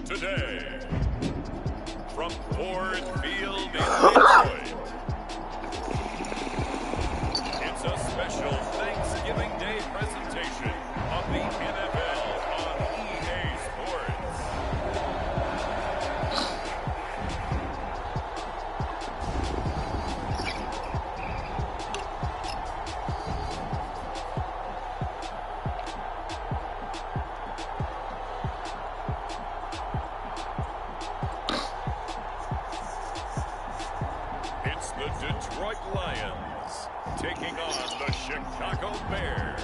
Today, from Ford Field in Detroit, it's a special Thanksgiving Day presentation of the NFL on EA Sports. It's the Detroit Lions taking on the Chicago Bears.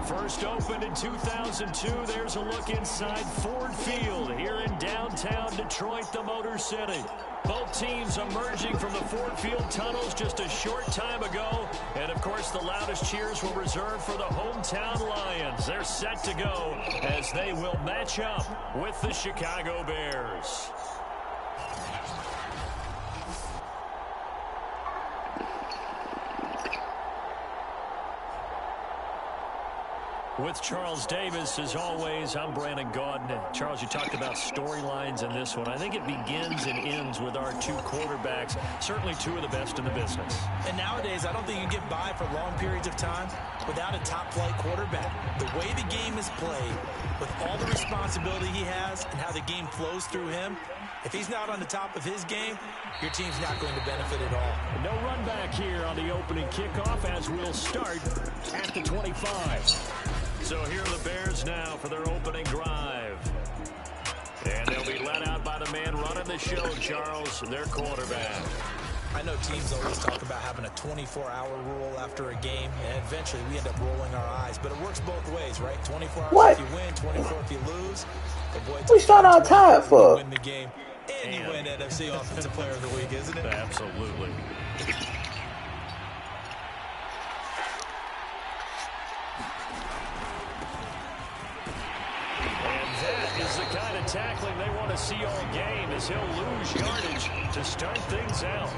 First opened in 2002, there's a look inside Ford Field here in downtown Detroit, the Motor City. Both teams emerging from the Ford Field tunnels just a short time ago. And, of course, the loudest cheers were reserved for the hometown Lions. They're set to go as they will match up with the Chicago Bears. With Charles Davis, as always, I'm Brandon Gaudin. Charles, you talked about storylines in this one. I think it begins and ends with our two quarterbacks, certainly two of the best in the business. And nowadays, I don't think you can get by for long periods of time without a top-flight quarterback. The way the game is played, with all the responsibility he has and how the game flows through him, if he's not on the top of his game, your team's not going to benefit at all. No run back here on the opening kickoff as we'll start at the 25. So here are the Bears now for their opening drive. And they'll be led out by the man running the show, Charles, their quarterback. I know teams always talk about having a 24-hour rule after a game, and eventually we end up rolling our eyes. But it works both ways, right? 24 hours if you win, 24 if you lose. We start out tired for. Win the game, and you win NFC Offensive Player of the Week, isn't it? Absolutely. Is the kind of tackling they want to see all game as he'll lose yardage to start things out.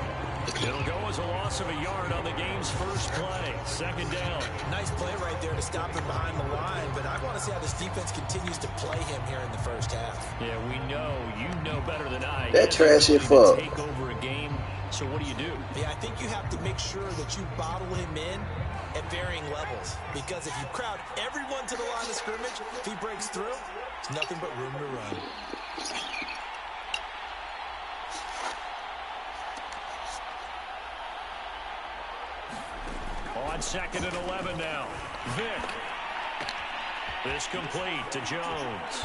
It'll go as a loss of a yard on the game's first play. Second down. Nice play right there to stop him behind the line, but I want to see how this defense continues to play him here in the first half. Yeah, we know. You know better than I. That trash shit fuck. Take over a game, so what do you do? Yeah, I think you have to make sure that you bottle him in at varying levels, because if you crowd everyone to the line of scrimmage, if he breaks through, it's nothing but room to run. On second and 11 now. Vick. This complete to Jones.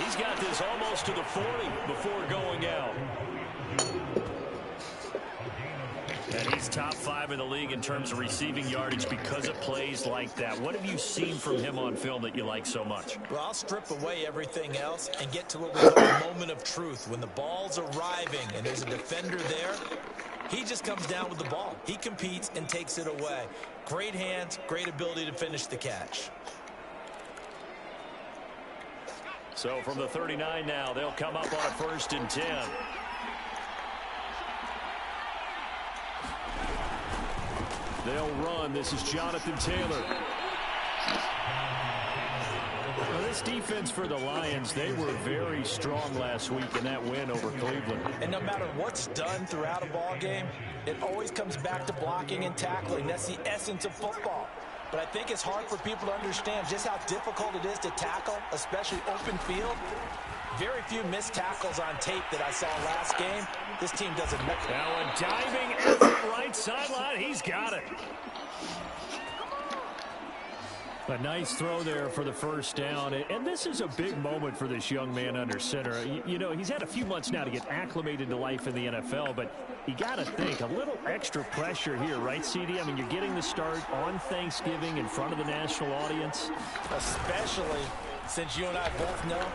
He's got this almost to the 40 before going out. And he's top 5 in the league in terms of receiving yardage because of plays like that. What have you seen from him on film that you like so much? Well, I'll strip away everything else and get to what we call the moment of truth. When the ball's arriving and there's a defender there, he just comes down with the ball. He competes and takes it away. Great hands, great ability to finish the catch. So from the 39 now, they'll come up on a 1st and 10. They'll run. This is Jonathan Taylor. Well, this defense for the Lions, they were very strong last week in that win over Cleveland. And no matter what's done throughout a ball game, it always comes back to blocking and tackling. That's the essence of football. But I think it's hard for people to understand just how difficult it is to tackle, especially open field. Very few missed tackles on tape that I saw last game. This team doesn't make it. Now a diving effort right sideline. He's got it. A nice throw there for the first down. And this is a big moment for this young man under center. You know, he's had a few months now to get acclimated to life in the NFL, but you got to think, a little extra pressure here, right, CD? I mean, you're getting the start on Thanksgiving in front of the national audience. Especially since you and I both know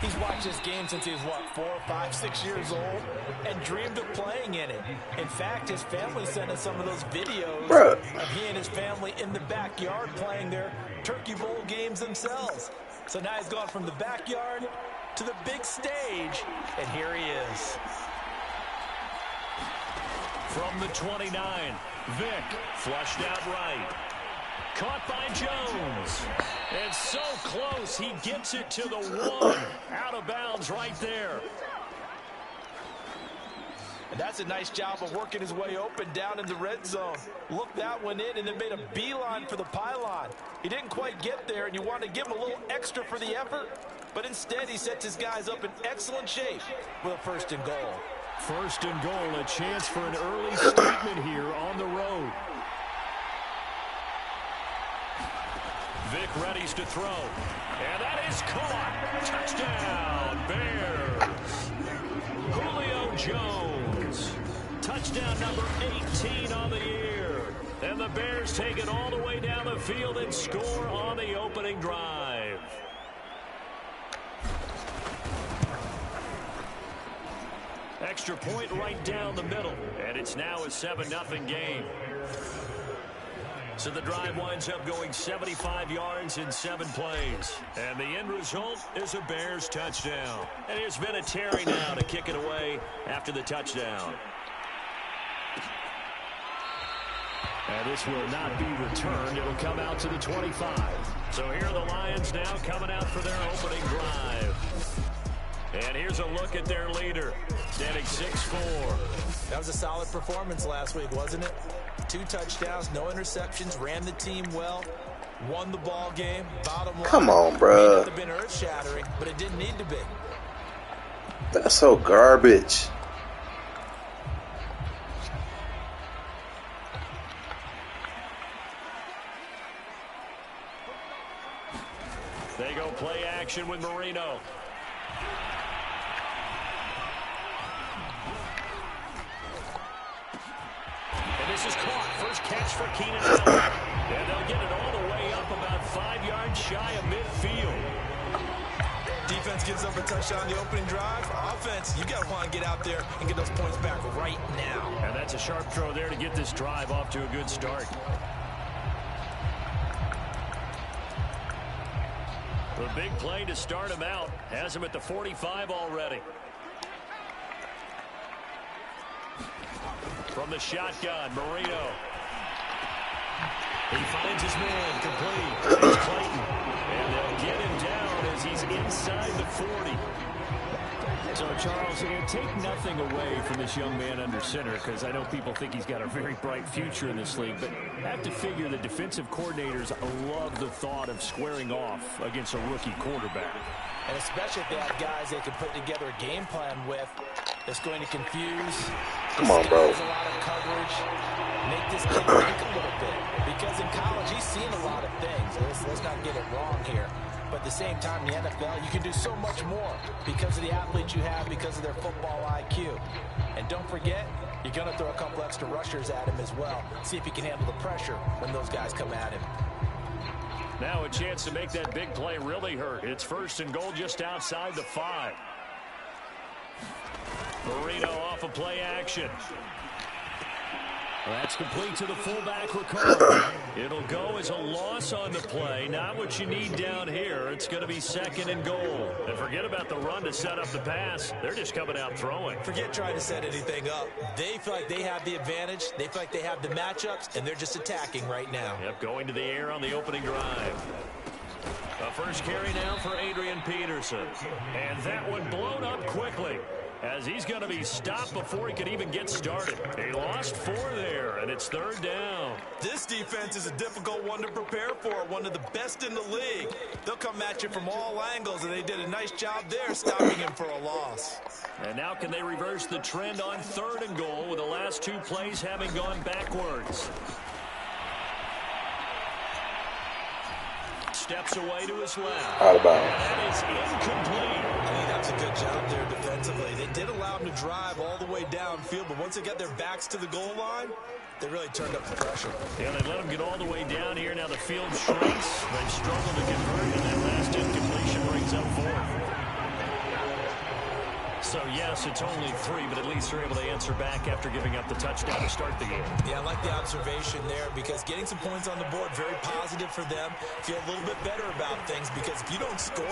he's watched this game since he was, what, 4, 5, 6 years old and dreamed of playing in it. In fact, his family sent us some of those videos of he and his family in the backyard playing their Turkey Bowl games themselves. So now he's gone from the backyard to the big stage, and here he is. From the 29, Vick flushed out right. Caught by Jones. And so close, he gets it to the 1. Out of bounds right there. And that's a nice job of working his way open down in the red zone. Looked that one in and then made a beeline for the pylon. He didn't quite get there, and you want to give him a little extra for the effort. But instead, he sets his guys up in excellent shape with a 1st and goal. 1st and goal, a chance for an early statement here on the road. Vick readies to throw. And that is caught. Touchdown, Bears. Julio Jones. Touchdown number 18 on the year. And the Bears take it all the way down the field and score on the opening drive. Extra point right down the middle. And it's now a 7-0 game. So the drive winds up going 75 yards in 7 plays. And the end result is a Bears touchdown. And here's Vinatieri now to kick it away after the touchdown. And this will not be returned. It'll come out to the 25. So here are the Lions now coming out for their opening drive. And here's a look at their leader, standing 6'4". That was a solid performance last week, wasn't it? 2 touchdowns, no interceptions, ran the team well, won the ball game. Bottom line, come on, may bro. not have been earth-shattering, but it didn't need to be. That's so garbage. They go play action with Marino. This is caught. First catch for Keenan Allen. And they'll get it all the way up about 5 yards shy of midfield. Defense gives up a touchdown on the opening drive. Offense, you got to want to get out there and get those points back right now. And that's a sharp throw there to get this drive off to a good start. The big play to start him out. Has him at the 45 already. From the shotgun, Marino. He finds his man complete. It's Clayton. And they'll get him down as he's inside the 40. So, Charles, take nothing away from this young man under center, because I know people think he's got a very bright future in this league, but I have to figure the defensive coordinators love the thought of squaring off against a rookie quarterback. And especially if they have guys they can put together a game plan with that's going to confuse. Come on, bro. A lot of coverage. Make this kid think a little bit. Because in college, he's seen a lot of things. Let's not get it wrong here. But at the same time, in the NFL, you can do so much more because of the athletes you have, because of their football IQ. And don't forget, you're going to throw a couple extra rushers at him as well. See if he can handle the pressure when those guys come at him. Now a chance to make that big play really hurt. It's 1st and goal just outside the 5. Marino off of play action. That's complete to the fullback, Ricard. It'll go as a loss on the play. Not what you need down here. It's going to be 2nd and goal. And forget about the run to set up the pass. They're just coming out throwing. Forget trying to set anything up. They feel like they have the advantage. They feel like they have the matchups, and they're just attacking right now. Yep, going to the air on the opening drive. A first carry now for Adrian Peterson. And that one blown up quickly, as he's going to be stopped before he can even get started. He lost 4 there, and it's 3rd down. This defense is a difficult one to prepare for, one of the best in the league. They'll come at you from all angles, and they did a nice job there stopping him for a loss. And now can they reverse the trend on 3rd and goal with the last 2 plays having gone backwards? steps away to his left. Out of bounds. That is incomplete. I mean, that's a good job there defensively. They did allow him to drive all the way downfield, but once they got their backs to the goal line, they really turned up the pressure. Yeah, they let him get all the way down here. Now the field shrinks. They've struggled to convert, and that last incompletion brings up 4th. So, yes, it's only 3, but at least they're able to answer back after giving up the touchdown to start the game. Yeah, I like the observation there because getting some points on the board, very positive for them. Feel a little bit better about things because if you don't score,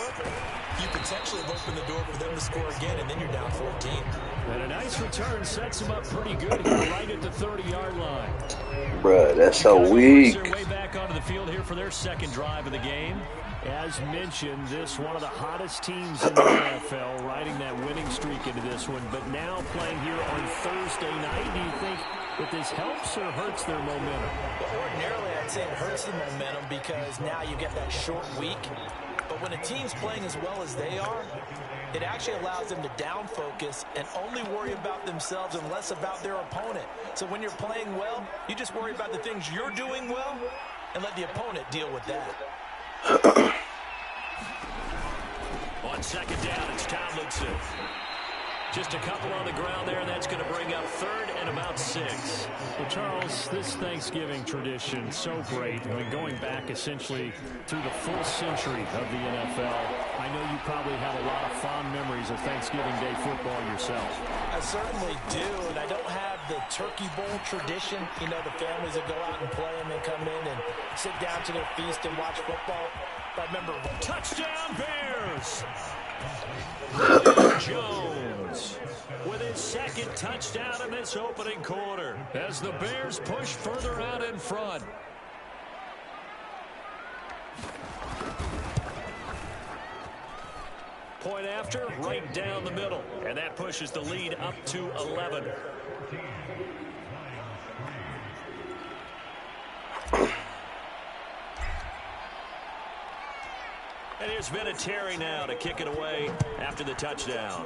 you potentially have opened the door for them to score again, and then you're down 14. And a nice return sets them up pretty good here, right at the 30-yard line. Bruh, that's so Because weak. their way back onto the field here for their second drive of the game. As mentioned, this one of the hottest teams in the NFL, riding that winning streak into this one. But now playing here on Thursday night, do you think that this helps or hurts their momentum? Well, ordinarily, I'd say it hurts the momentum because now you get that short week. But when a team's playing as well as they are, it actually allows them to down focus and only worry about themselves and less about their opponent. So when you're playing well, you just worry about the things you're doing well and let the opponent deal with that. On second down, it's Tomlinson. Just a couple on the ground there, and that's going to bring up 3rd and about 6. Well, Charles, this Thanksgiving tradition, so great. I mean, going back essentially through the full century of the NFL, I know you probably have a lot of fond memories of Thanksgiving Day football yourself. I certainly do, and I don't have the Turkey Bowl tradition. You know, the families that go out and play and then come in and sit down to their feast and watch football. But I remember, Touchdown, Bears! Jones with his second touchdown in this opening quarter as the Bears push further out in front. Point after, right down the middle, and that pushes the lead up to 11. And here's Vinatieri now to kick it away after the touchdown.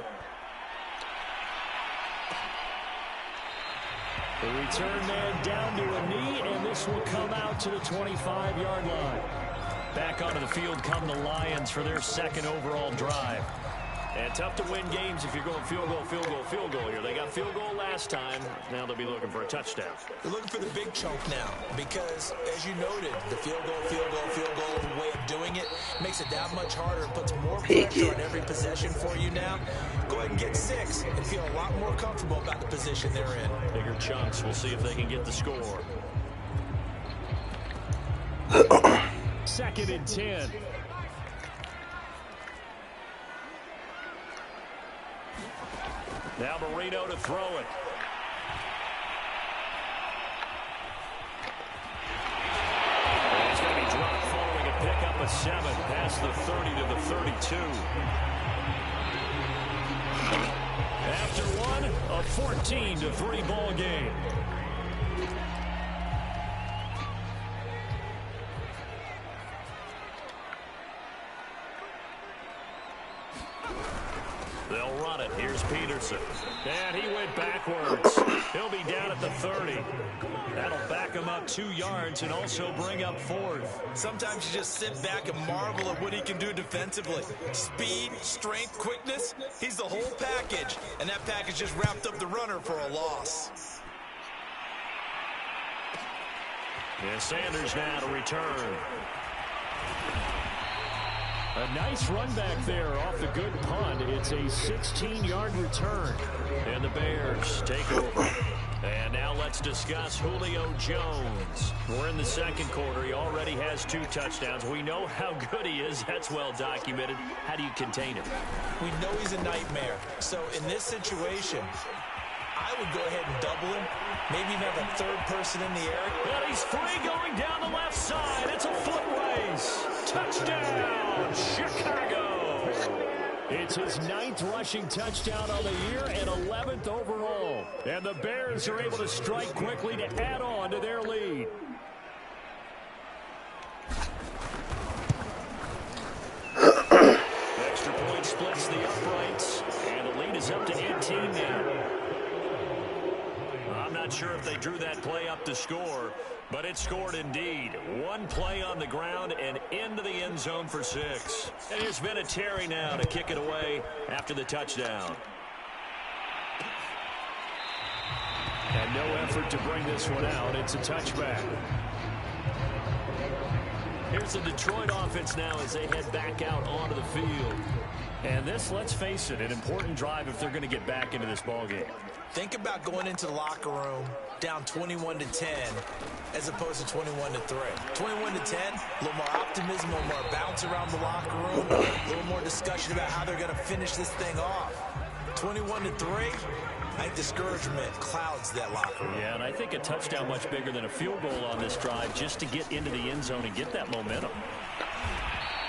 The return man down to a knee, and this will come out to the 25-yard line. Back onto the field come the Lions for their second overall drive. And tough to win games if you're going field goal, field goal, field goal here. They got field goal last time. Now they'll be looking for a touchdown. they're looking for the big chunk now because, as you noted, the field goal way of doing it makes it that much harder and puts more pressure on every possession for you now. Go ahead and get 6 and feel a lot more comfortable about the position they're in. Bigger chunks. We'll see if they can get the score. 2nd and 10. Now Marino to throw it. And it's going to be dropped following a pickup of 7 past the 30 to the 32. After one, a 14-3 ball game. They'll run it. Here's Peterson. And he went backwards. He'll be down at the 30. That'll back him up 2 yards and also bring up 4th. Sometimes you just sit back and marvel at what he can do defensively. Speed, strength, quickness, he's the whole package. And that package just wrapped up the runner for a loss. And Sanders now to return. A nice run back there off the good punt. It's a 16-yard return. And the Bears take over. And now let's discuss Julio Jones. We're in the second quarter. He already has 2 touchdowns. We know how good he is. That's well documented. How do you contain him? We know he's a nightmare. So in this situation, I would go ahead and double him. Maybe even have a 3rd person in the air. And he's free going down the left side. It's a foot race. Touchdown, Chicago. It's his 9th rushing touchdown on the year and 11th overall. And the Bears are able to strike quickly to add on to their lead. Extra point splits the uprights. And the lead is up to 18 now. I'm not sure if they drew that play up to score, But it scored indeed. One play on the ground and into the end zone for 6. And here's Vinatieri now to kick it away after the touchdown. And no effort to bring this one out. It's a touchback. Here's the Detroit offense now as they head back out onto the field. And this, let's face it, an important drive if they're going to get back into this ballgame. Think about going into the locker room down 21-10 as opposed to 21-3. 21-10, a little more optimism, a little more bounce around the locker room, a little more discussion about how they're going to finish this thing off. 21-3, I think discouragement clouds that locker room. Yeah, and I think a touchdown much bigger than a field goal on this drive just to get into the end zone and get that momentum.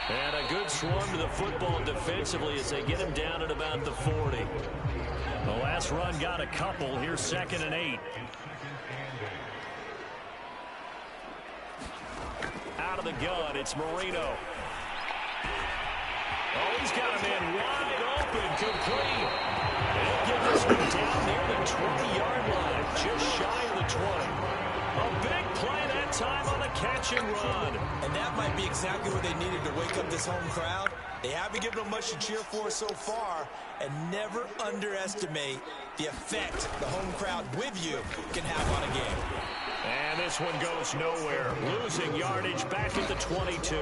And a good swarm to the football defensively as they get him down at about the 40. The last run got a couple. Here's 2nd and 8. Out of the gun, it's Marino. Oh, he's got a man wide open, complete. He'll get this one down near the 20-yard line, just shy of the 20. A big play that time on a catch and run. And that might be exactly what they needed to wake up this home crowd. They haven't given them much to cheer for so far, and never underestimate the effect the home crowd with you can have on a game. And this one goes nowhere. Losing yardage back at the 22.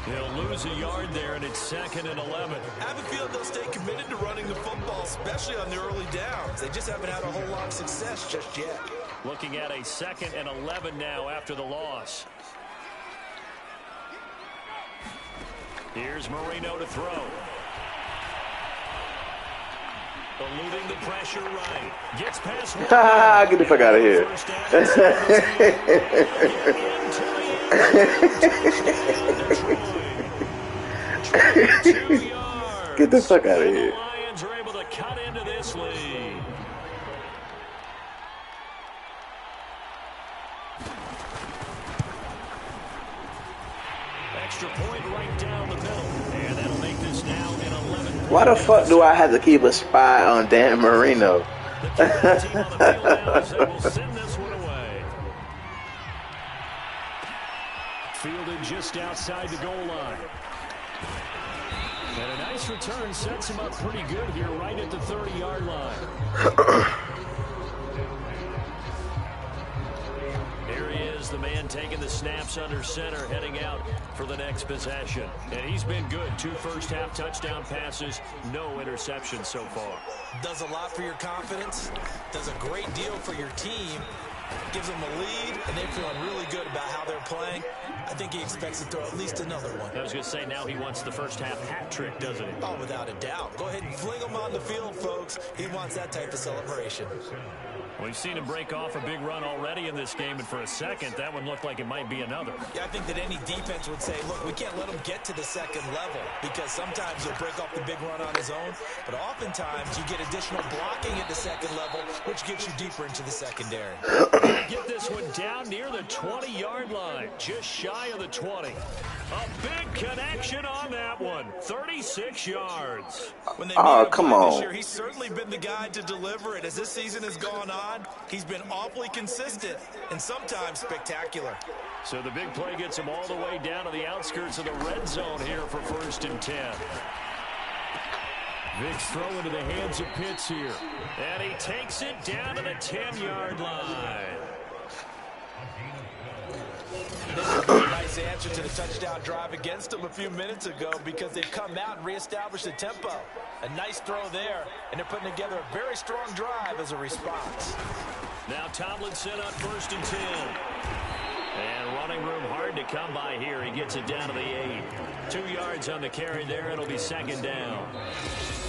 They'll lose a yard there, and it's 2nd and 11. I have a feeling they'll stay committed to running the football, especially on the early downs. They just haven't had a whole lot of success just yet. Looking at a 2nd and 11 now after the loss. Here's Marino to throw. Eluding the pressure right. Gets past one. Get the fuck out of here. Get the fuck out of here. The Lions are able to cut into this lead. Extra point right down the middle. And that'll make this now an 11. Why the fuck do I have to keep a spy on Dan Marino? The team on the field now is that will send this one away. Fielded just outside the goal line. And a nice return sets him up pretty good here right at the 30-yard line. Here he is, the man taking the snaps under center, heading out for the next possession. And he's been good. 2 first-half touchdown passes, no interceptions so far. Does a lot for your confidence, does a great deal for your team, gives them a lead, and they're feeling really good about how they're playing. I think he expects to throw at least another one. I was going to say, now he wants the first-half hat trick, doesn't he? Oh, without a doubt. Go ahead and fling him on the field, folks. He wants that type of celebration. We've seen him break off a big run already in this game, and for a second, that one looked like it might be another. Yeah, I think that any defense would say, look, we can't let him get to the second level, because sometimes he'll break off the big run on his own, but oftentimes you get additional blocking at the second level, which gets you deeper into the secondary. Get this one down near the 20-yard line, just shy of the 20. A big connection on that one, 36 yards. When they Come this on. year, he's certainly been the guy to deliver it. As this season has gone on, he's been awfully consistent and sometimes spectacular. So the big play gets him all the way down to the outskirts of the red zone here for 1st and 10. Vick's throw into the hands of Pitts here. And he takes it down to the 10-yard line. Nice answer to the touchdown drive against them a few minutes ago, because they've come out and reestablished the tempo. A nice throw there, and they're putting together a very strong drive as a response. Now Tomlinson on 1st and 10. And running room hard to come by here. He gets it down to the 8. 2 yards on the carry there. It'll be 2nd down.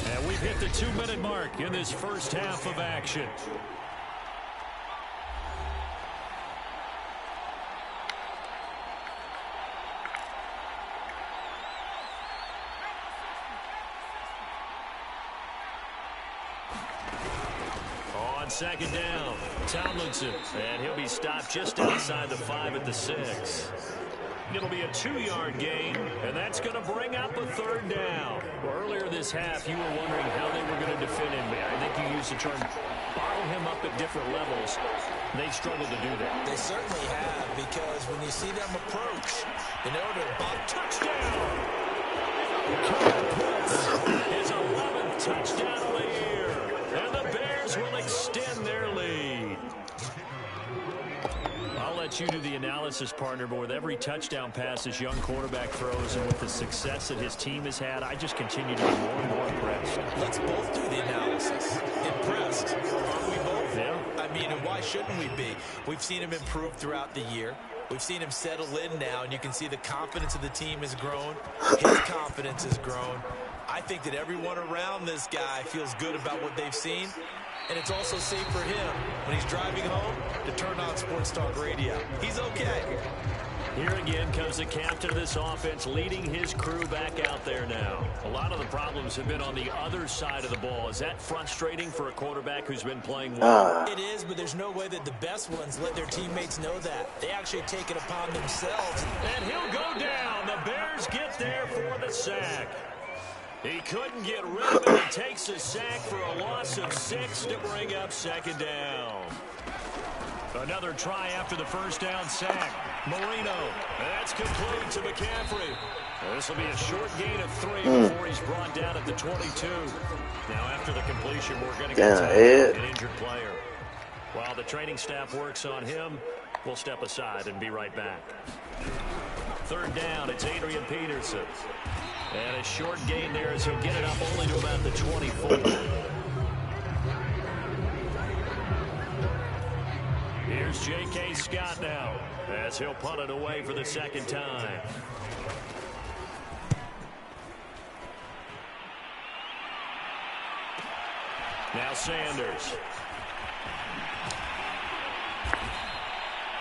And we've hit the 2-minute mark in this first half of action. On 2nd down, Tomlinson. And he'll be stopped just outside the 5 at the 6. It'll be a 2-yard gain, and that's going to bring up a 3rd down. Well, earlier this half, you were wondering how they were going to defend him. I think you used the term bottle him up at different levels. They struggled to do that. They certainly have, because when you see them approach, in order to bump touchdown. His 11th touchdown of the year. And the Bears will extend their lead. I'll let you do the analysis, partner, but with every touchdown pass this young quarterback throws and with the success that his team has had, I just continue to be more and more impressed. Let's both do the analysis. Impressed. Aren't we both? Yeah. I mean, and why shouldn't we be? We've seen him improve throughout the year. We've seen him settle in now, and you can see the confidence of the team has grown. His confidence has grown. I think that everyone around this guy feels good about what they've seen. And it's also safe for him when he's driving home to turn on Sports Talk Radio. He's okay. Here again comes the captain of this offense leading his crew back out there now. A lot of the problems have been on the other side of the ball. Is that frustrating for a quarterback who's been playing well? It is, but there's no way that the best ones let their teammates know that. They actually take it upon themselves. And he'll go down. The Bears get there for the sack. He couldn't get rid of it. He takes a sack for a loss of 6 to bring up second down. Another try after the first down sack. Marino. That's complete to McCaffrey. This will be a short gain of 3 before he's brought down at the 22. Now after the completion, we're going to get an injured player. While the training staff works on him, we'll step aside and be right back. Third down, it's Adrian Peterson. And a short gain there as he'll get it up only to about the 24. Here's J.K. Scott now as he'll punt it away for the second time. Now Sanders.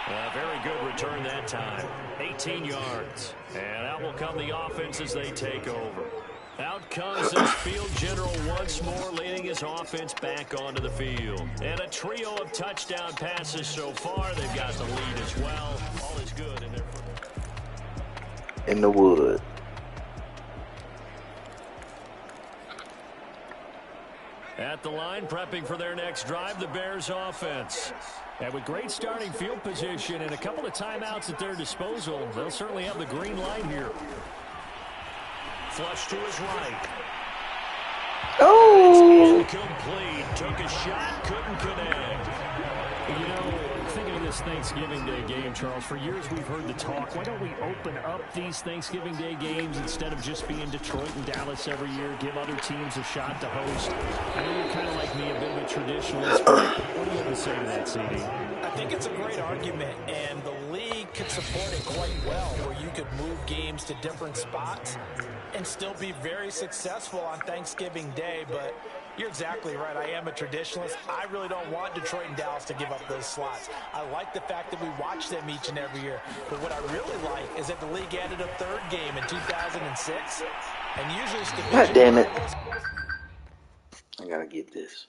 A very good return that time. 18 yards. And out will come the offense as they take over. Out comes this field general once more, leading his offense back onto the field. And a trio of touchdown passes so far. They've got the lead as well. All is good in their in the wood. At the line, prepping for their next drive, the Bears offense. And with great starting field position and a couple of timeouts at their disposal, they'll certainly have the green light here. Flush to his right. Oh! Incomplete. Took a shot, couldn't connect. You know, thinking of this Thanksgiving Day game, Charles, for years we've heard the talk, why don't we open up these Thanksgiving Day games instead of just being Detroit and Dallas every year, give other teams a shot to host? I know you're kind of like me, a bit of a traditionalist. What do you have to say to that, CD? I think it's a great argument, and the league could support it quite well, where you could move games to different spots and still be very successful on Thanksgiving Day. But you're exactly right. I am a traditionalist. I really don't want Detroit and Dallas to give up those slots. I like the fact that we watch them each and every year. But what I really like is that the league added a third game in 2006. And usually it's division God damn it. rivals. I gotta get this.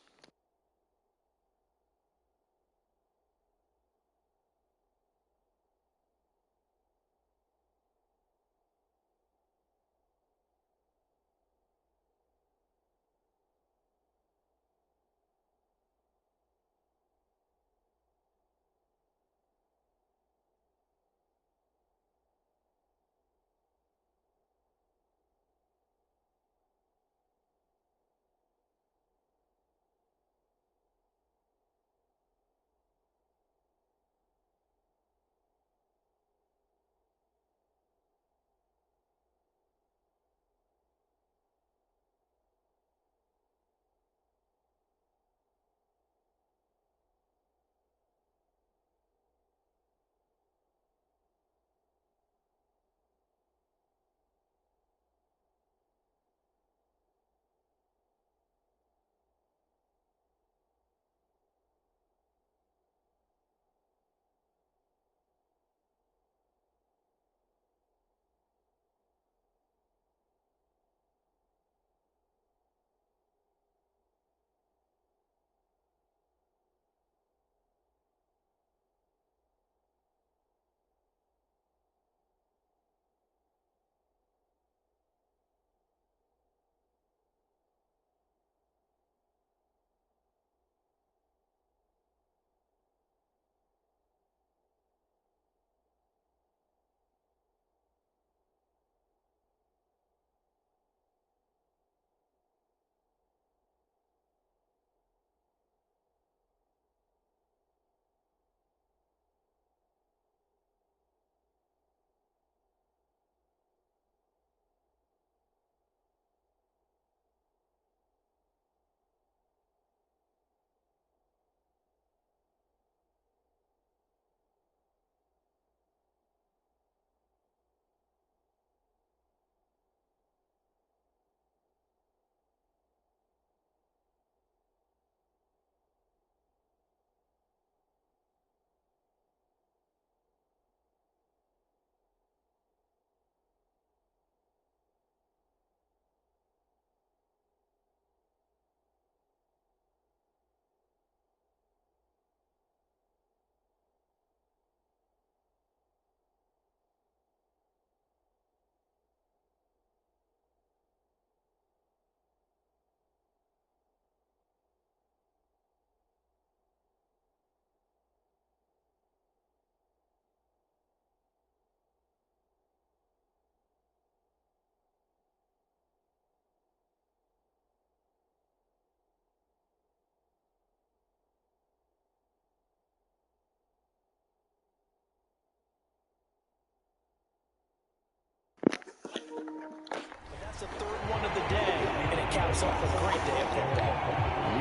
the third one of the day, and it caps off a great day of football.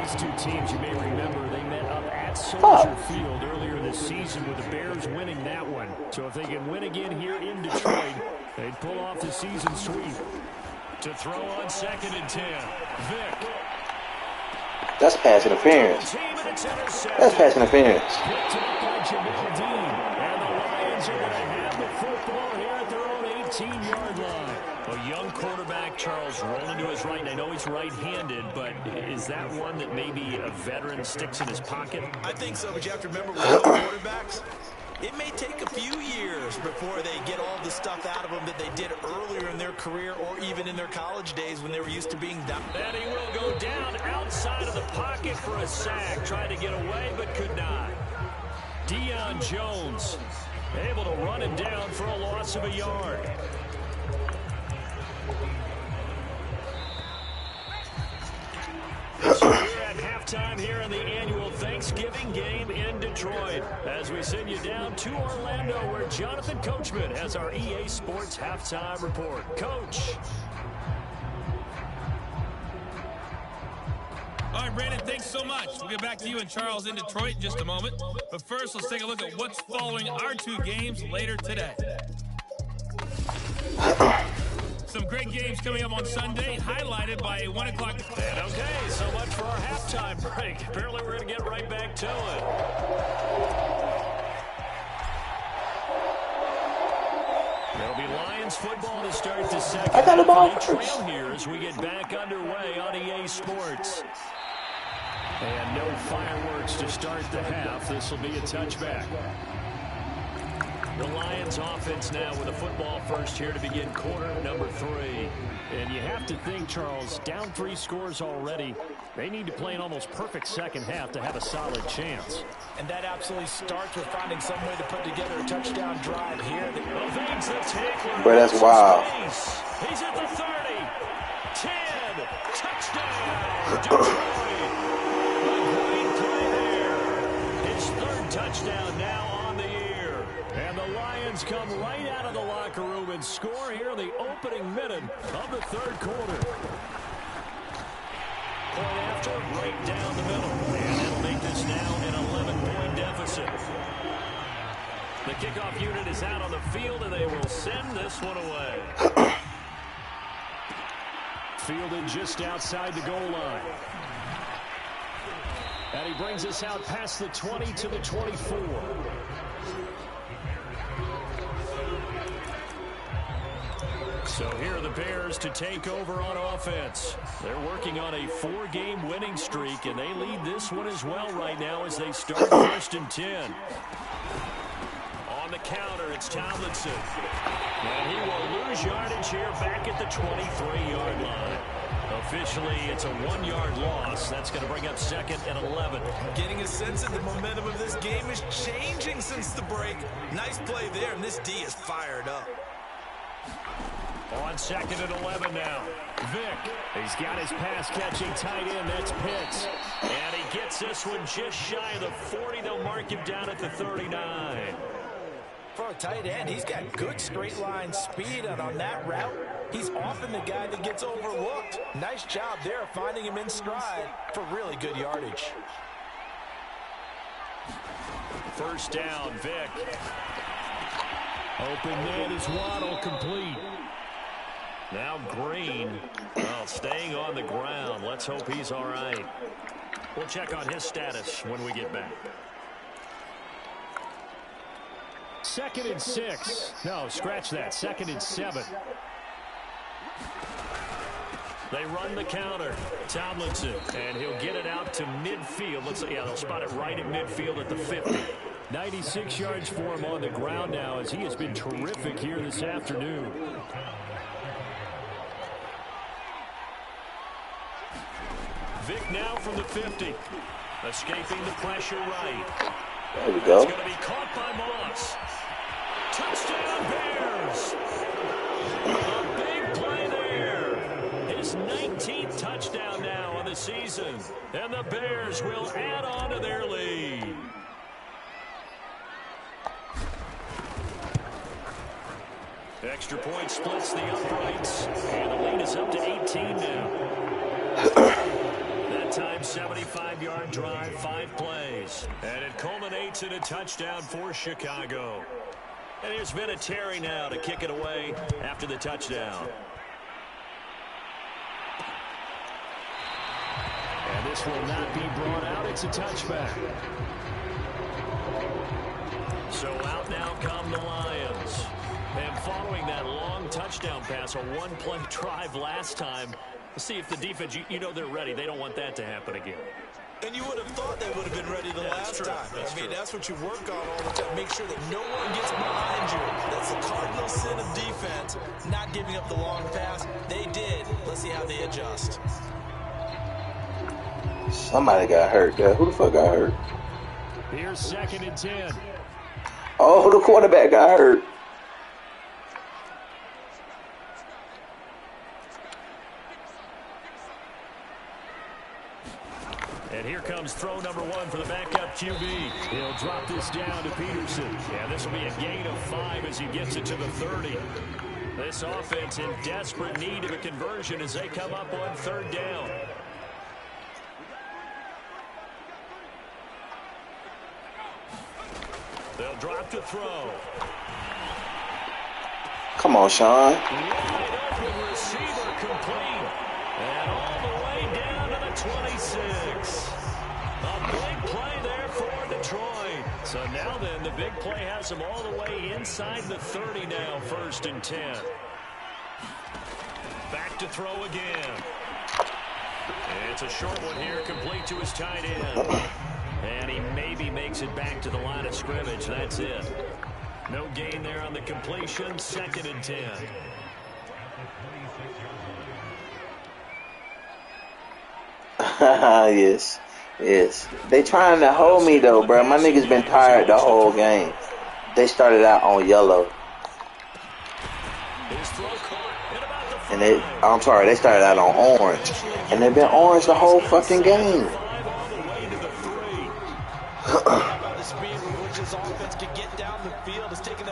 These two teams, you may remember, they met up at Soldier Field earlier this season with the Bears winning that one. So if they can win again here in Detroit, they'd pull off the season sweep. To throw on 2nd and 10, Vic. That's pass interference. That's pass interference. Picked up by Jamel Dean. And the Lions are going to have the football here at their own 18-yard line. A young quarterback, Charles, rolling to his right. And I know he's right-handed, but is that one that maybe a veteran sticks in his pocket? I think so, but you have to remember with young quarterbacks, it may take a few years before they get all the stuff out of them that they did earlier in their career or even in their college days when they were used to being done. And he will go down outside of the pocket for a sack. Tried to get away, but could not. Deion Jones able to run him down for a loss of a yard. So we're at halftime here in the annual Thanksgiving game in Detroit as we send you down to Orlando where Jonathan Coachman has our EA Sports halftime report. Coach. All right, Brandon, thanks so much. We'll get back to you and Charles in Detroit in just a moment. But first, let's take a look at what's following our two games later today. Some great games coming up on Sunday, highlighted by a 1 o'clock. And okay, so much for our halftime break. Apparently we're going to get right back to it. There'll be Lions football to start the second. I got the ball trail here as we get back underway on EA Sports. And no fireworks to start the half. This will be a touchback. The Lions offense now with a football first here to begin quarter number 3. And you have to think, Charles, down 3 scores already. They need to play an almost perfect second half to have a solid chance. And that absolutely starts with finding some way to put together a touchdown drive here. Evades the tackler. But that's wild. He's at the 30. 10. Touchdown. Detroit. A great play there. His 3rd touchdown now on the year. And the Lions come right out of the locker room and score here in the opening minute of the 3rd quarter. Point after, right down the middle. And that'll make this now an 11-point deficit. The kickoff unit is out on the field, and they will send this one away. Fielded just outside the goal line. And he brings us out past the 20 to the 24. So here are the Bears to take over on offense. They're working on a 4-game winning streak, and they lead this one as well right now as they start 1st and 10. On the counter, it's Tomlinson. And he will lose yardage here back at the 23-yard line. Officially, it's a 1-yard loss. That's going to bring up 2nd and 11. Getting a sense that the momentum of this game is changing since the break. Nice play there, and this D is fired up. On 2nd and 11 now. Vic. He's got his pass-catching tight end. That's Pitts. And he gets this one just shy of the 40. They'll mark him down at the 39. For a tight end, he's got good straight-line speed, and on that route, he's often the guy that gets overlooked. Nice job there finding him in stride for really good yardage. 1st down, Vic. Open man is Waddle, complete. Now Green, well, staying on the ground. Let's hope he's all right. We'll check on his status when we get back. 2nd and 6. No, scratch that. 2nd and 7. They run the counter. Tomlinson, and he'll get it out to midfield. They'll spot it right at midfield at the 50. 96 yards for him on the ground now as he has been terrific here this afternoon. Vic now from the 50. Escaping the pressure right. There we go. It's going to be caught by Moss. Touchdown Bears. A big play there. His 19th touchdown now on the season. And the Bears will add on to their lead. Extra point splits the uprights. And the lead is It's up to 18 now. That time, 75-yard drive, 5 plays. And it culminates in a touchdown for Chicago. And here's Vinatieri now to kick it away after the touchdown. And this will not be brought out. It's a touchback. So out now come the Lions. And following that long touchdown pass, a one-play drive last time, let's see if the defense, you know they're ready. They don't want that to happen again. And you would have thought they would have been ready the last time. That's what you work on all the time. Make sure that no one gets behind you. That's the cardinal sin of defense, not giving up the long pass. They did. Let's see how they adjust. Somebody got hurt there. Who the fuck got hurt? Here's 2nd and 10. Oh, the quarterback got hurt. And here comes throw number 1 for the backup QB. He'll drop this down to Peterson. Yeah, this will be a gain of 5 as he gets it to the 30. This offense in desperate need of a conversion as they come up on 3rd down. They'll drop to throw. Come on, Sean. Wide open receiver complete. And all the way down to the 26. A big play there for Detroit. So now then, the big play has them all the way inside the 30 now, 1st and 10. Back to throw again. It's a short one here, complete to his tight end. And he maybe makes it back to the line of scrimmage. That's it. No gain there on the completion. 2nd and 10. Yes. They trying to hold me though, bro. My niggas been tired the whole game. They started out on yellow. And they started out on orange. And they've been orange the whole fucking game.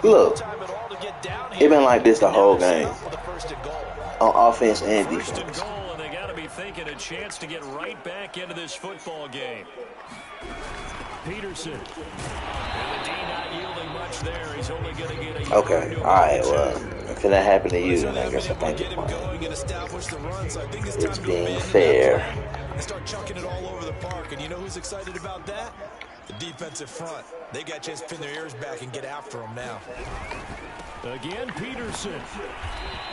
Look, it been like this the whole game. On offense and defense. They got to be thinking a chance to get right back into this football game. Peterson. And the D not yielding much there. He's only going to get a okay, alright, well, if that happened to you, then I guess I think it's being fair. And start chucking it all over the park. And you know who's excited about that? The defensive front. They got a chance to pin their ears back and get after him now. Again, Peterson.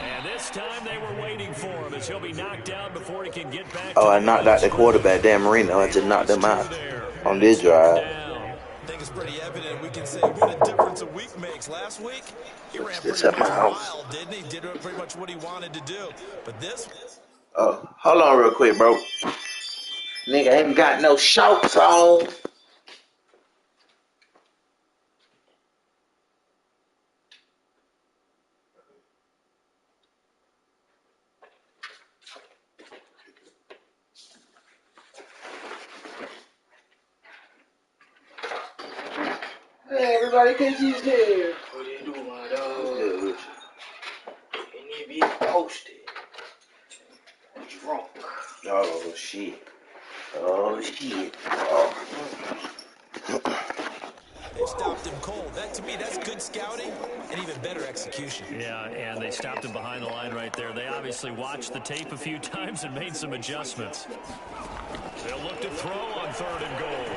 And this time they were waiting for him as he'll be knocked out before he can get back. Oh, I knocked out the quarterback, Dan Marino. I just knocked him out on this drive. I think it's pretty evident. We can say what a difference a week makes. Last week, he ran pretty wild, didn't he? Did pretty much what he wanted to do. But this... Oh, hold on real quick, bro. Nigga ain't got no shorts on. Hey, everybody, Casey's here. What you doing, dog? And you be posted. Drunk. Oh, shit. Oh, shit. Oh. They stopped him cold. That, to me, that's good scouting and even better execution. Yeah, and they stopped him behind the line right there. They obviously watched the tape a few times and made some adjustments. They'll look to throw on 3rd and goal.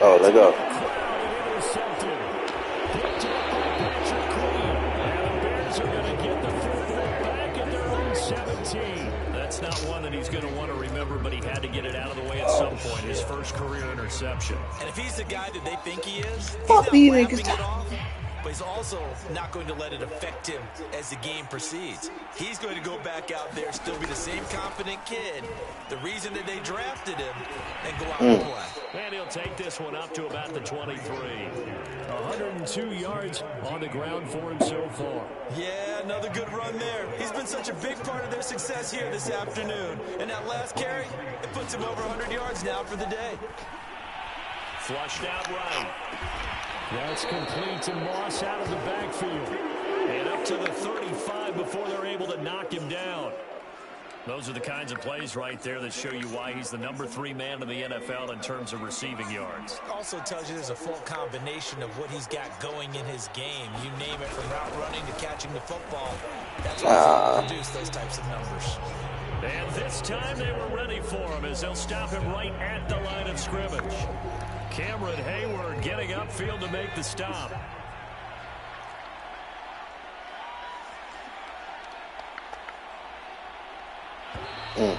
Oh, let go. That's not one that he's going to want to remember, but he had to get it out of the way at some point. His first career interception. And if he's the guy that they think he is, he's Fuck not these laughing niggas. it off, but he's also not going to let it affect him as the game proceeds. He's going to go back out there, still be the same confident kid, the reason that they drafted him, and go out and play. And he'll take this one up to about the 23. 102 yards on the ground for him so far. Yeah, another good run there. He's been such a big part of their success here this afternoon. And that last carry, it puts him over 100 yards now for the day. Flushed out right. That's complete to Moss out of the backfield. And up to the 35 before they're able to knock him down. Those are the kinds of plays right there that show you why he's the #3 man in the NFL in terms of receiving yards. Also tells you there's a full combination of what he's got going in his game. You name it, from route running to catching the football. That's what he's able to produce, those types of numbers. And this time they were ready for him as they'll stop him right at the line of scrimmage. Cameron Hayward getting upfield to make the stop. We're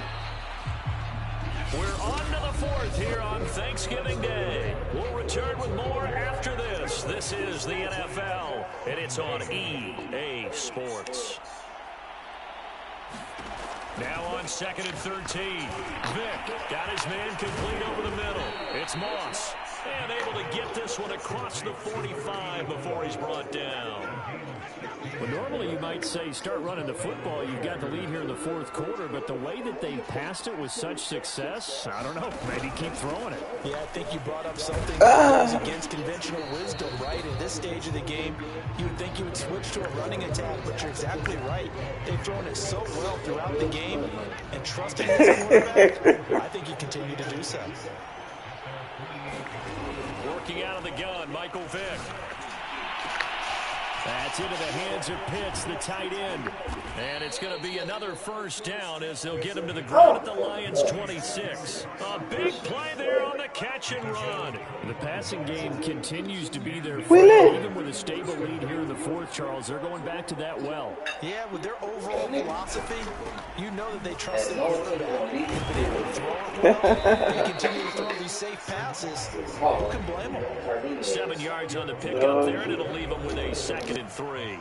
on to the 4th here on Thanksgiving Day. We'll return with more after this. This is the NFL, and it's on EA Sports. Now on 2nd and 13. Vick got his man complete over the middle. It's Moss. And able to get this one across the 45 before he's brought down. Well, normally you might say start running the football. You've got the lead here in the 4th quarter, but the way that they passed it with such success, I don't know, maybe keep throwing it. Yeah, I think you brought up something that goes against conventional wisdom, right? In this stage of the game, you would think you would switch to a running attack, but you're exactly right. They've thrown it so well throughout the game, and trusting this quarterback, I think you continue to do so. Working out of the gun, Michael Vick. That's into the hands of Pitts, the tight end. And it's going to be another first down as they'll get him to the ground at the Lions' 26. A big play there on the catch and run. The passing game continues to be their friend. Even with a stable lead here in the 4th, Charles, they're going back to that well. Yeah, with their overall philosophy, you know that they trust the quarterback. They've been able to throw it well. They continue to throw these safe passes. Who can blame them? 7 yards on the pickup there, and it'll leave them with a 2nd and 3.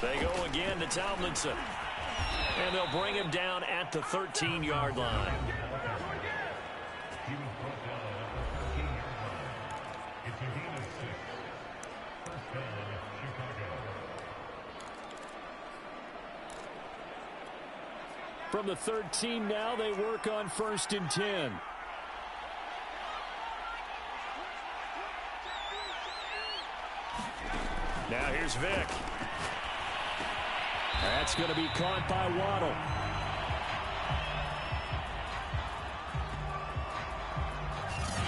They go again to Tomlinson. And they'll bring him down at the 13-yard line. From the 13 now, they work on 1st and 10. Now here's Vick. That's going to be caught by Waddle.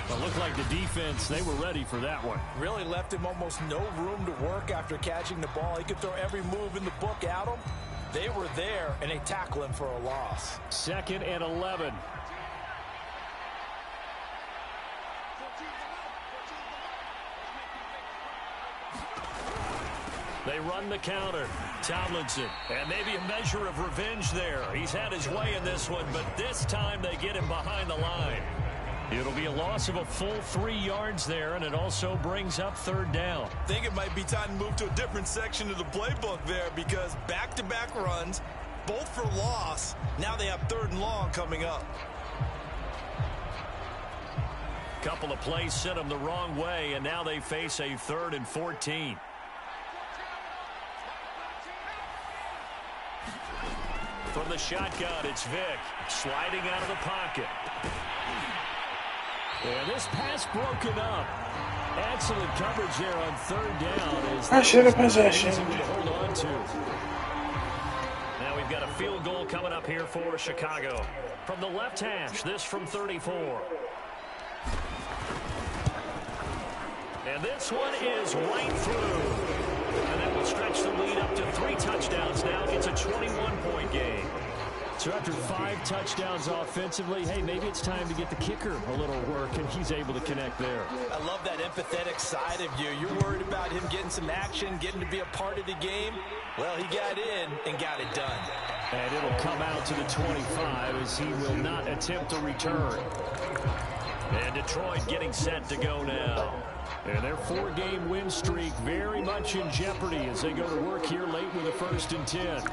It looked like the defense, they were ready for that one. Really left him almost no room to work after catching the ball. He could throw every move in the book at him. They were there, and they tackle him for a loss. 2nd and 11. They run the counter. Tomlinson. And maybe a measure of revenge there. He's had his way in this one, but this time they get him behind the line. It'll be a loss of a full 3 yards there, and it also brings up 3rd down. I think it might be time to move to a different section of the playbook there, because back-to-back runs, both for loss. Now they have 3rd and long coming up. Couple of plays sent them the wrong way, and now they face a 3rd and 14. From the shotgun, it's Vick sliding out of the pocket. And this pass broken up. Excellent coverage there on 3rd down. I should have possession. Hold on to. Now we've got a field goal coming up here for Chicago. From the left hash, this from 34. And this one is right through. And that will stretch the lead up to 3 touchdowns now. It's a 21-point game. So after 5 touchdowns offensively, hey, maybe it's time to get the kicker a little work, and he's able to connect there. I love that empathetic side of you. You're worried about him getting some action, getting to be a part of the game. Well, he got in and got it done. And it'll come out to the 25 as he will not attempt a return. And Detroit getting set to go now. And their 4-game win streak very much in jeopardy as they go to work here late with a 1st and 10.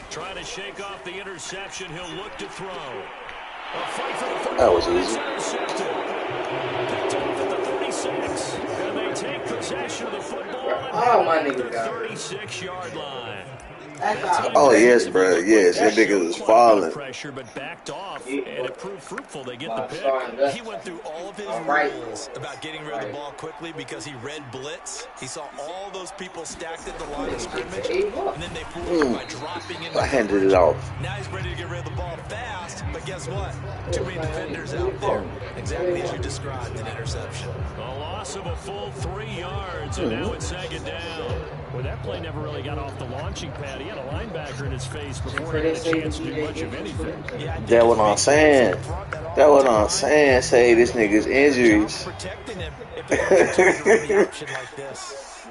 Trying to shake off the interception. He'll look to throw. That was easy. Picked off at the 36. And they take possession of the football Oh, my at the nigga got hurt. 36-yard line. Oh, yes, bro. Yes, that nigga was falling. Pressure, but backed off, and it proved fruitful. They get the pick. He went through all of his rules about getting rid of the ball quickly because he read blitz. He saw all those people stacked at the line of scrimmage, and then they fooled him by dropping in. I handed it off. Now he's ready to get rid of the ball fast, but guess what? Too many defenders out there. Exactly as you described, an interception. A loss of a full 3 yards, and now it's second down. Well, that play never really got off the launching pad. He had a linebacker in his face before he had a chance to do much of anything. That's what I'm saying. That's what I'm saying. Say this nigga's injuries.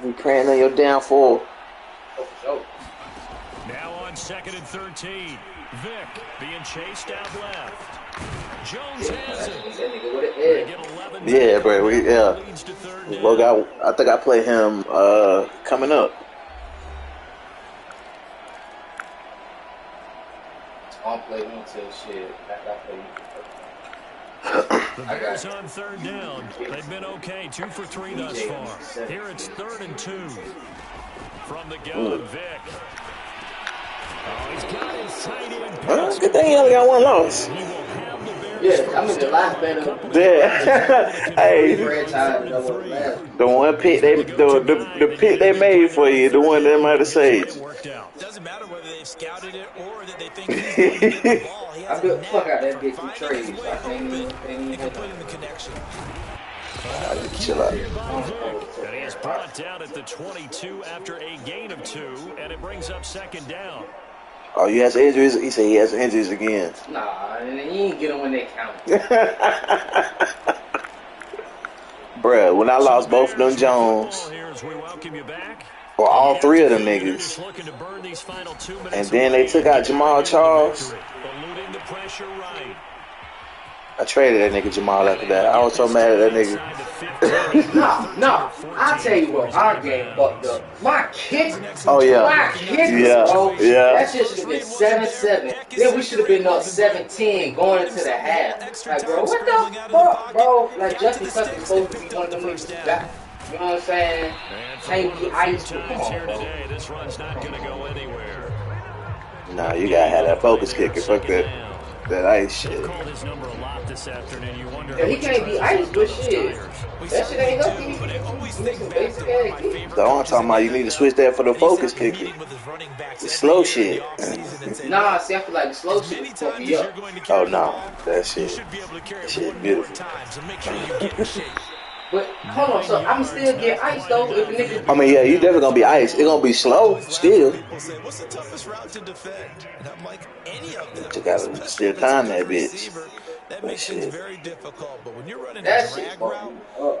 You praying on your downfall. Now on 2nd and 13. Vic being chased out left. Jones has it. Yeah, bro. I think I play him coming up. I'll play him till shit. The Bears on 3rd down. They've been okay. 2 for 3 thus far. Here it's 3rd and 2. From the gun, Vic. Oh, he's got his tight end. Good thing he only got one loss. Yeah, I mean the last better. Yeah. Hey, the one pick the pick they made for you, the one that might have saved. Doesn't matter whether they've scouted it or that they think he's going to get the ball. I built the fuck out that bitch in trades. I can't even completing the connection. Chill out. And he is brought down at the 22 after a gain of 2, and it brings up 2nd down. Oh, he has injuries? He said he has injuries again. Nah, and you ain't get them when they count. Bruh, when I lost both of them Jones, or all 3 of them niggas, and then they took out Jamal Charles, I traded that nigga Jamal after that. I was so mad at that nigga. No, I'll tell you what, our game fucked up. My kick, oh yeah, my kick, bro. Yeah. That shit should have been 7-7. Then we should have been up 17 going into the half. Like, bro, what the fuck, bro? Like, Justin Tucker is supposed to be one of them niggas who got, you know what I'm saying? Can't be iced. Come on, bro. This run's not going to go anywhere. Nah, you gotta have that focus kicker. Fuck that ice shit. Yeah, he can't be iced, but shit. That shit ain't nothing. The only time you need to switch that for the focus kicker. The slow shit. Nah, see, I feel like the slow shit is fucking me up. Oh no, that shit beautiful. But hold on, so I'm still get iced though if a nigga. I mean, yeah, you definitely gonna be iced. It's gonna be slow still. What's the toughest route to defend? And I'm like, any of them. You gotta still time that bitch. That makes things very difficult. But when you're running that a drag route,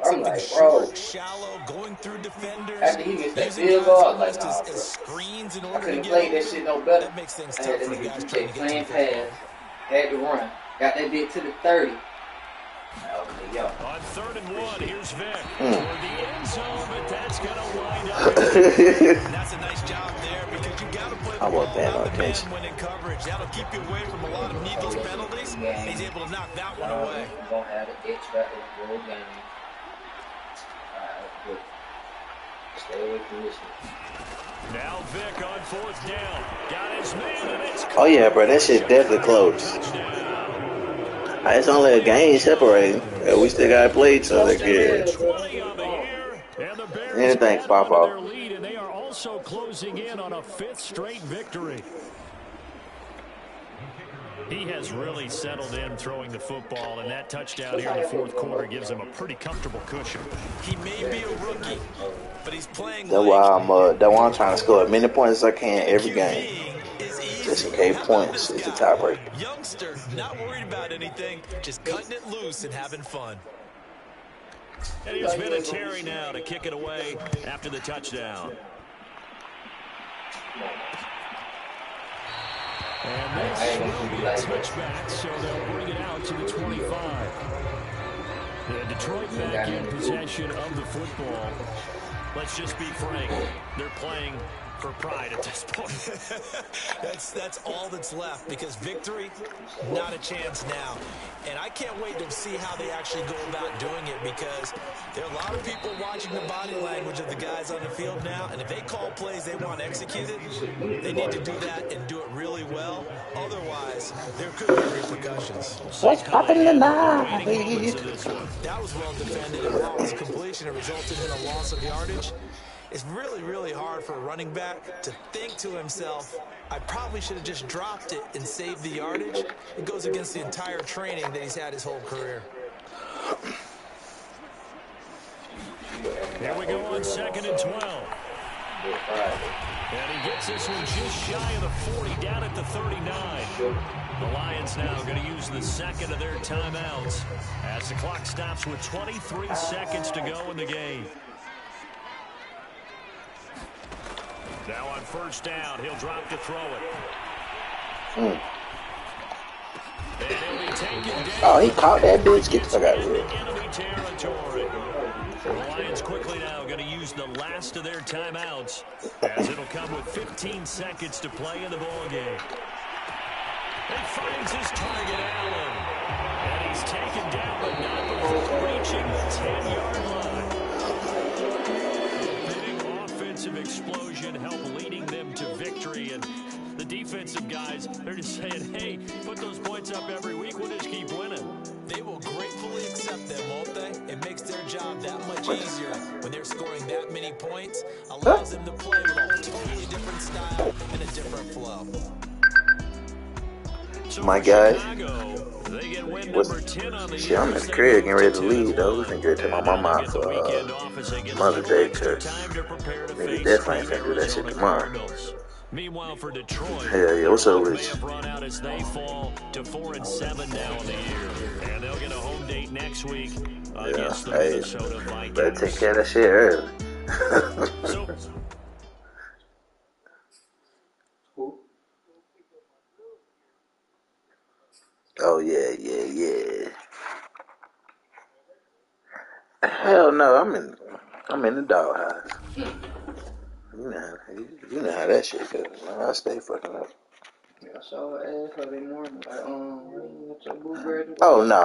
I'm like, bro, shallow, going through defenders, after he gets that field goal, I was like, nah, bro. screens in I order couldn't to play get that shit no better. That makes things I tough had that for nigga guys to trying take to playing get pass, had to run, got that bitch to the 30. Okay, yo. On 3rd and 1, here's Vic for the end zone, but that's gonna wind up. That's a nice job there because you got to play the I want that ball attention. when in coverage. That'll keep you away from a lot of needless penalties. He's able to knock that one away. We're gonna have an extra whole game. Alright, stay away from this one. Now Vic on 4th down. Got his man, and it's Oh yeah, bro, that shit definitely close. It's only a game separating. We still gotta play each other again. Anything pop off. And they are also closing in on a 5th straight victory. He has really settled in throwing the football, and that touchdown here in the 4th quarter gives him a pretty comfortable cushion. He may be a rookie, but he's playing. That's why I'm trying to score as many points as I can every game. Just in case points is the tiebreaker. Youngster, not worried about anything, just cutting it loose and having fun. And here's Vinatieri now to kick it away after the touchdown. And this will be a touchback, so they'll bring it out to the 25. The Detroit back in possession of the football. Let's just be frank. They're playing for pride at this point. That's all that's left, because victory, not a chance now. And I can't wait to see how they actually go about doing it, because there are a lot of people watching the body language of the guys on the field now, and if they call plays they want executed, they need to do that and do it really well. Otherwise, there could be repercussions. What's popping tonight? That was well defended, and while it was a completion, it resulted in a loss of yardage. It's really, really hard for a running back to think to himself, I probably should have just dropped it and saved the yardage. It goes against the entire training that he's had his whole career. Here we go on 2nd and 12. And he gets this one just shy of the 40, down at the 39. The Lions now going to use the second of their timeouts as the clock stops with 23 seconds to go in the game. Now on 1st down, he'll drop to throw it. Mm. And he'll be taken down. Oh, he caught that bitch. Get the fuck out of here. Enemy territory. The Lions quickly now going to use the last of their timeouts, as it'll come with 15 seconds to play in the ball game. He finds his target, Allen. And he's taken down, but not before reaching the 10-yard line. Big offensive explosion helped leading them to victory. And the defensive guys, they're just saying, hey, put those points up every week. We'll just keep winning. They will gratefully accept them, won't they? It makes their job that much easier when they're scoring that many points. Allows them to play with a totally different style and a different flow. So my guy, they get win was, number 10 on the shit, I'm at the crib getting ready to leave, though. We can get to my mama for Mother's Day, because maybe definitely ain't finna do that shit tomorrow. Meanwhile, for Detroit, Hell yeah, what's up with you? have run out as they fall to 4-7 now in the year, and they'll get a home date next week against the Minnesota Vikings. Better take care of that shit early. Oh yeah. Hell no, I'm in the doghouse. You know how that shit goes. I stay fucking up. I saw her ass Sunday morning. Like, what's your blueberry? Oh no.